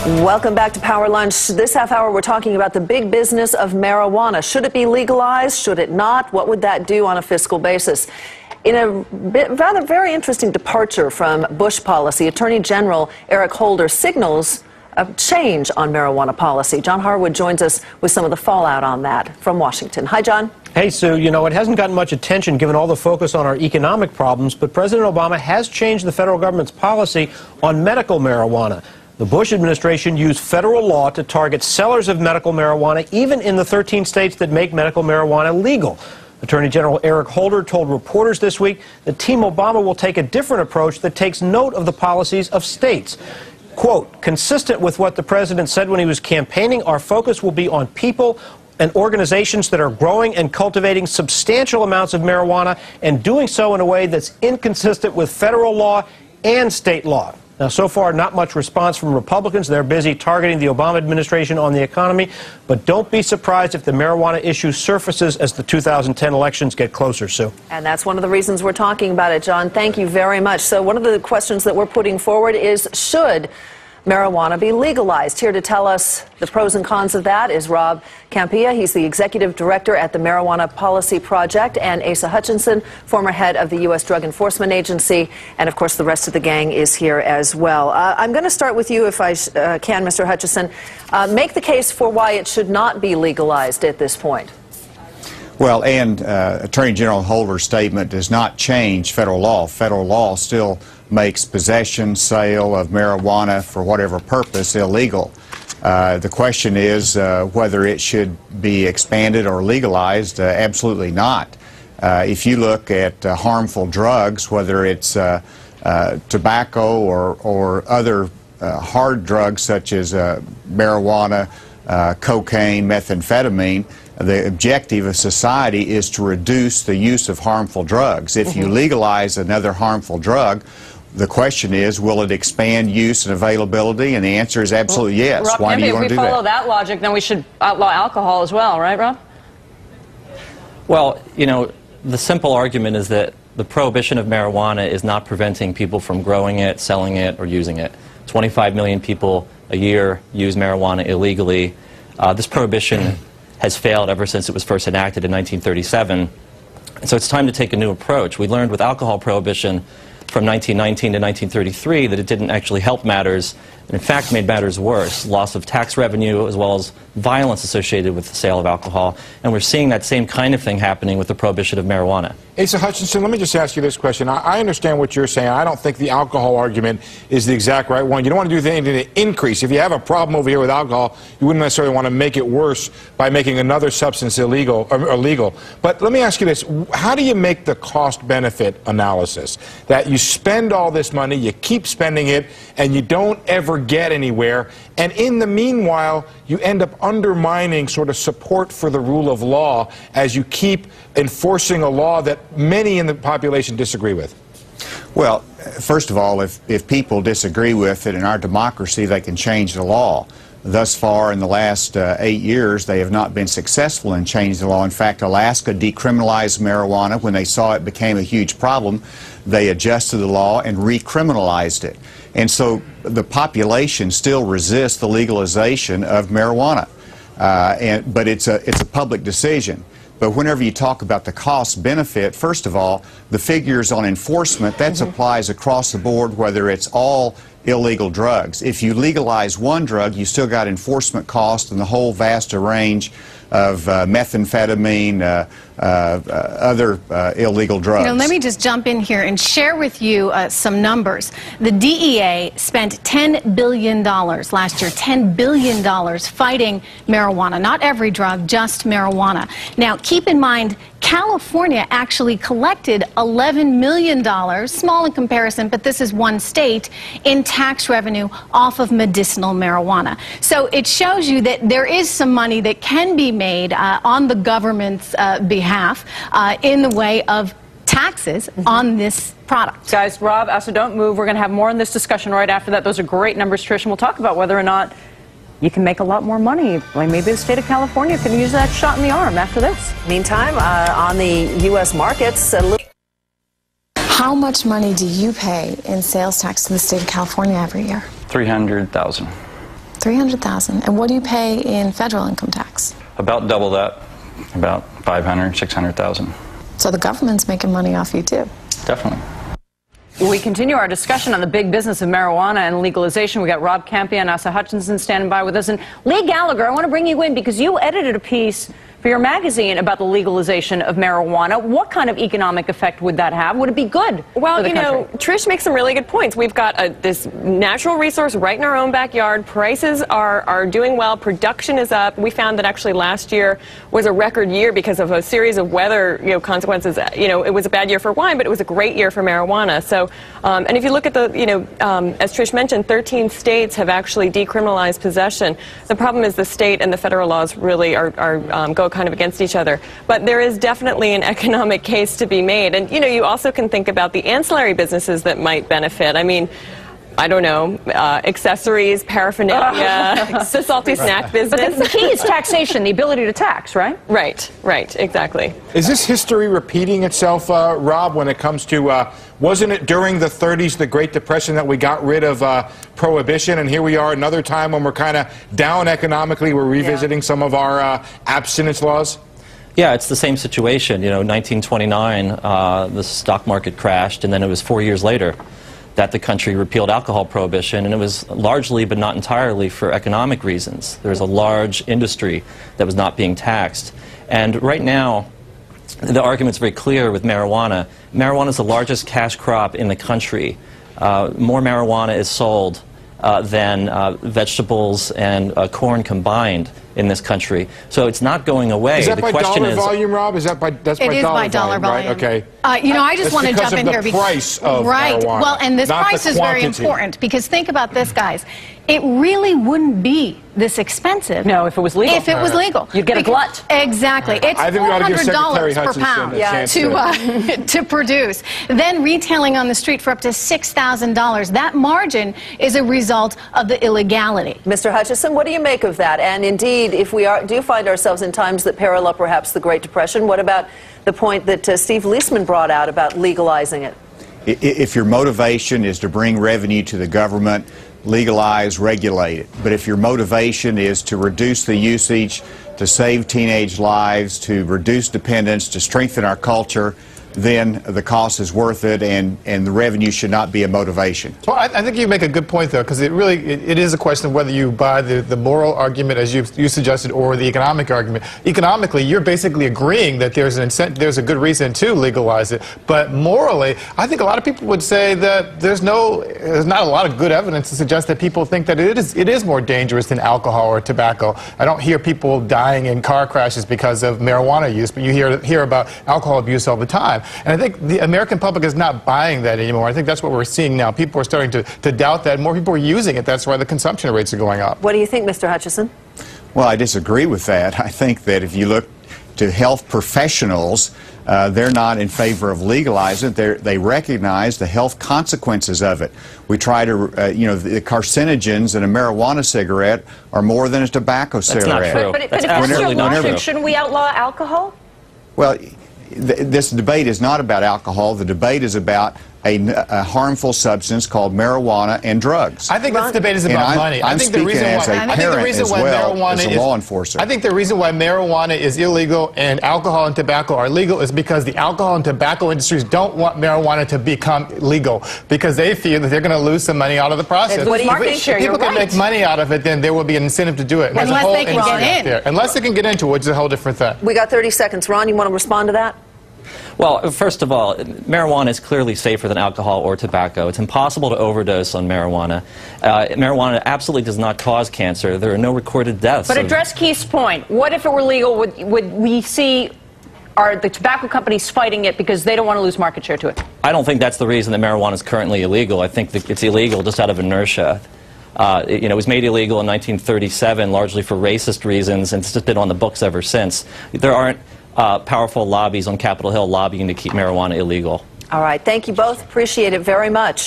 Welcome back to Power Lunch. This half hour, we're talking about the big business of marijuana. Should it be legalized? Should it not? What would that do on a fiscal basis? In a rather very interesting departure from Bush policy, Attorney General Eric Holder signals a change on marijuana policy. John Harwood joins us with some of the fallout on that from Washington. Hi, John. Hey, Sue. You know, it hasn't gotten much attention given all the focus on our economic problems, but President Obama has changed the federal government's policy on medical marijuana. The Bush administration used federal law to target sellers of medical marijuana, even in the 13 states that make medical marijuana legal. Attorney General Eric Holder told reporters this week that Team Obama will take a different approach that takes note of the policies of states. Quote, consistent with what the president said when he was campaigning, our focus will be on people and organizations that are growing and cultivating substantial amounts of marijuana and doing so in a way that's inconsistent with federal law and state law. Now, so far, not much response from Republicans. They're busy targeting the Obama administration on the economy. But don't be surprised if the marijuana issue surfaces as the 2010 elections get closer, Sue. And that's one of the reasons we're talking about it, John. Thank you very much. So one of the questions that we're putting forward is, should marijuana be legalized? Here to tell us the pros and cons of that is Rob Kampia. He's the executive director at the Marijuana Policy Project, and Asa Hutchinson, former head of the U.S. Drug Enforcement Agency, and of course the rest of the gang is here as well. I'm going to start with you, if I can, Mr. Hutchinson. Make the case for why it should not be legalized at this point. Well, and Attorney General Holder's statement does not change federal law. Federal law still makes possession, sale of marijuana for whatever purpose illegal. The question is whether it should be expanded or legalized. Absolutely not. If you look at harmful drugs, whether it's tobacco or other hard drugs such as marijuana, cocaine, methamphetamine, the objective of society is to reduce the use of harmful drugs. If you legalize another harmful drug, the question is, will it expand use and availability? And the answer is absolutely yes. Rob, why do you want to do that? If we follow that logic, then we should outlaw alcohol as well, right, Rob? Well, you know, the simple argument is that the prohibition of marijuana is not preventing people from growing it, selling it, or using it. 25 million people a year use marijuana illegally. This prohibition has failed ever since it was first enacted in 1937. And so it's time to take a new approach. We learned with alcohol prohibition from 1919 to 1933 that it didn't actually help matters, and in fact made matters worse. Loss of tax revenue as well as violence associated with the sale of alcohol. And we're seeing that same kind of thing happening with the prohibition of marijuana. Asa Hutchinson, let me just ask you this question. I understand what you're saying. I don't think the alcohol argument is the exact right one. You don't want to do anything to increase. If you have a problem over here with alcohol, you wouldn't necessarily want to make it worse by making another substance illegal or illegal. But let me ask you this. How do you make the cost-benefit analysis? That you spend all this money, you keep spending it, and you don't ever get anywhere, and in the meanwhile, you end up undermining sort of support for the rule of law as you keep enforcing a law that many in the population disagree with? Well, first of all, if people disagree with it in our democracy, they can change the law. Thus far, in the last 8 years, they have not been successful in changing the law. In fact, Alaska decriminalized marijuana. When they saw it became a huge problem, they adjusted the law and recriminalized it. And so the population still resists the legalization of marijuana. But it's a public decision. But whenever you talk about the cost benefit, first of all, the figures on enforcement, that applies across the board, whether it's all illegal drugs. If you legalize one drug, you still got enforcement costs and the whole vast range of methamphetamine, other illegal drugs. You know, let me just jump in here and share with you some numbers. The DEA spent $10 billion last year, $10 billion fighting marijuana. Not every drug, just marijuana. Now, keep in mind, California actually collected $11 million, small in comparison, but this is one state, in tax revenue off of medicinal marijuana. So it shows you that there is some money that can be made on the government's behalf in the way of taxes on this product. Guys, Rob, Asa, don't move. We're going to have more on this discussion right after that. Those are great numbers, Trish, and we'll talk about whether or not you can make a lot more money. Like maybe the state of California can use that shot in the arm after this. Meantime, on the U.S. markets, how much money do you pay in sales tax to the state of California every year? $300,000. $300,000. And what do you pay in federal income tax? About double that, about $500,000, $600,000. So the government's making money off you too. Definitely. We continue our discussion on the big business of marijuana and legalization. We got Rob Kampia and Asa Hutchinson standing by with us. And Lee Gallagher, I want to bring you in because you edited a piece for your magazine about the legalization of marijuana. What kind of economic effect would that have? Would it be good Well, for the you know, Trish makes some really good points. We've got this natural resource right in our own backyard. Prices are doing well. Production is up. We found that actually last year was a record year because of a series of weather, consequences. It was a bad year for wine, but it was a great year for marijuana. So, and if you look at the, as Trish mentioned, 13 states have actually decriminalized possession. The problem is the state and the federal laws really go kind of against each other. But there is definitely an economic case to be made. And, you also can think about the ancillary businesses that might benefit. I mean, I don't know, accessories, paraphernalia, the salty snack business. But the key is taxation, the ability to tax, right? Right, exactly. Is this history repeating itself, Rob, when it comes to, wasn't it during the 30s, the Great Depression, that we got rid of prohibition? And here we are another time when we're kind of down economically, we're revisiting some of our abstinence laws? Yeah, it's the same situation. 1929, the stock market crashed, and then it was 4 years later that the country repealed alcohol prohibition, and it was largely, but not entirely, for economic reasons. There was a large industry that was not being taxed. And right now, the argument's very clear with marijuana. Marijuana is the largest cash crop in the country. More marijuana is sold than vegetables and corn combined in this country. So it's not going away. Is that by dollar volume, Rob? That's by dollar volume, right? Okay. I just want to jump in here because price of marijuana, well, and this price is very important because think about this, guys. It really wouldn't be this expensive. No, if it was legal. If it was legal. You'd get a glut. Exactly. It's $400 per pound to produce. Then retailing on the street for up to $6,000. That margin is a result of the illegality. Mr. Hutchison, what do you make of that? And indeed, if we do find ourselves in times that parallel perhaps the Great Depression, what about the point that Steve Leisman brought out about legalizing it? If your motivation is to bring revenue to the government, legalize, regulate it. But if your motivation is to reduce the usage, to save teenage lives, to reduce dependence, to strengthen our culture, then the cost is worth it, and the revenue should not be a motivation. Well, I think you make a good point, though, because it is a question of whether you buy the moral argument, as you suggested, or the economic argument. Economically, you're basically agreeing that there's a good reason to legalize it, but morally, I think a lot of people would say that there's not a lot of good evidence to suggest that people think that it is more dangerous than alcohol or tobacco. I don't hear people dying in car crashes because of marijuana use, but you hear about alcohol abuse all the time. And I think the American public is not buying that anymore. I think that's what we're seeing now. People are starting to doubt that. More people are using it. That's why the consumption rates are going up. What do you think, Mr. Hutchison? Well, I disagree with that. I think that if you look to health professionals, they're not in favor of legalizing it. They recognize the health consequences of it. We try to, the carcinogens in a marijuana cigarette are more than a tobacco cigarette. That's not true. But if that's your logic, shouldn't we outlaw alcohol? Well, this debate is not about alcohol. The debate is about a harmful substance called marijuana and drugs. I think this debate is about money. I'm speaking as a parent as well as a law enforcer. I think the reason why marijuana is illegal and alcohol and tobacco are legal is because the alcohol and tobacco industries don't want marijuana to become legal because they fear that they're going to lose some money out of the process. If people can make money out of it, then there will be an incentive to do it. Unless they can get in. Unless they can get into it, which is a whole different thing. We got 30 seconds. Ron, you want to respond to that? Well, first of all, marijuana is clearly safer than alcohol or tobacco. It's impossible to overdose on marijuana. Marijuana absolutely does not cause cancer. There are no recorded deaths. But address Keith's point. What if it were legal? Would we see the tobacco companies fighting it because they don't want to lose market share to it? I don't think that's the reason that marijuana is currently illegal. I think that it's illegal just out of inertia. It was made illegal in 1937 largely for racist reasons, and it's just been on the books ever since. There aren't powerful lobbies on Capitol Hill lobbying to keep marijuana illegal. All right. Thank you both. Appreciate it very much.